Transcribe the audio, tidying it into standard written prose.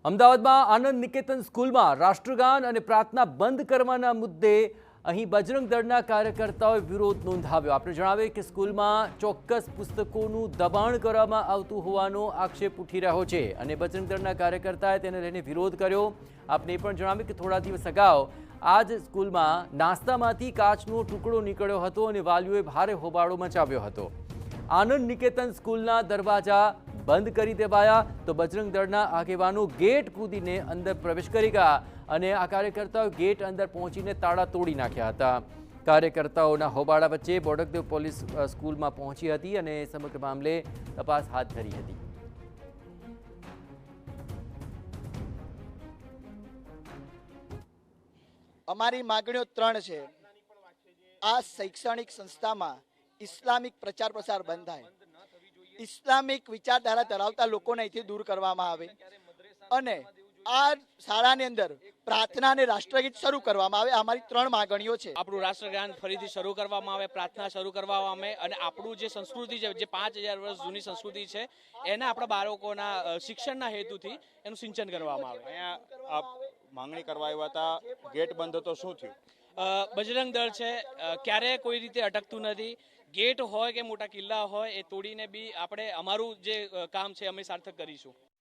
અમદાવાદમાં આનંદ નિકેતન સ્કૂલમાં રાષ્ટ્રગાન અને પ્રાર્થના બંધ કરવાના મુદ્દે અહીં બજરંગ દળના કાર્યકર્તાઓએ વિરોધ નોંધાવ્યો। આપણે જણાવીએ કે સ્કૂલમાં ચોક્કસ પુસ્તકોનું દબાણ કરવામાં આવતું હોવાનો આક્ષેપ ઉઠી રહ્યો છે અને બજરંગ દળના કાર્યકર્તાએ તેને લઈને વિરોધ કર્યો। આપણે એ પણ જણાવ્યું કે થોડા દિવસ અગાઉ આ જ સ્કૂલમાં નાસ્તામાંથી કાચનો ટુકડો નીકળ્યો હતો અને વાલીઓએ ભારે હોબાળો મચાવ્યો હતો। આનંદ નિકેતન સ્કૂલના દરવાજા બંધ કરી દેવાયા તો બજરંગ દળના આગેવાનો ગેટ કૂદીને અંદર પ્રવેશ કરી ગયા અને આ કાર્યકર્તાઓ ગેટ અંદર પહોંચીને તાળા તોડી નાખ્યા હતા। કાર્યકર્તાઓના હોબાળા વચ્ચે બોડકદેવ પોલીસ સ્કૂલમાં પહોંચી હતી અને સમગ્ર મામલે તપાસ હાથ ધરી હતી। અમારી માંગણીઓ ત્રણ છે। આ શૈક્ષણિક સંસ્થામાં ઇસ્લામિક પ્રચાર પ્રસાર બંધ થાય, ઇસ્લામિક વિચારધારા ધરાવતા લોકોને અહીંથી દૂર કરવામાં આવે અને આ શાળાની અંદર પ્રાર્થના અને રાષ્ટ્રગીત શરૂ કરવામાં આવે। અમારી ત્રણ માંગણીઓ છે। આપણું રાષ્ટ્રગાન ફરીથી શરૂ કરવામાં આવે, પ્રાર્થના શરૂ કરવામાં આવે અને આપણું જે સંસ્કૃતિ છે, જે 5000 વર્ષ જૂની સંસ્કૃતિ છે, એને આપણા બાળકોના શિક્ષણના હેતુથી એનું સિંચન કરવામાં આવે। અહીંયા આપ માંગણી કરવા આવ્યા હતા, ગેટ બંધ હતો, શું થયું? બજરંગ દળ છે, ક્યારેય કોઈ રીતે અટકતું નથી। ગેટ હોય કે મોટા કિલ્લા હોય એ તોડીને બી આપણે અમારું જે કામ છે અમે સાર્થક કરીશું।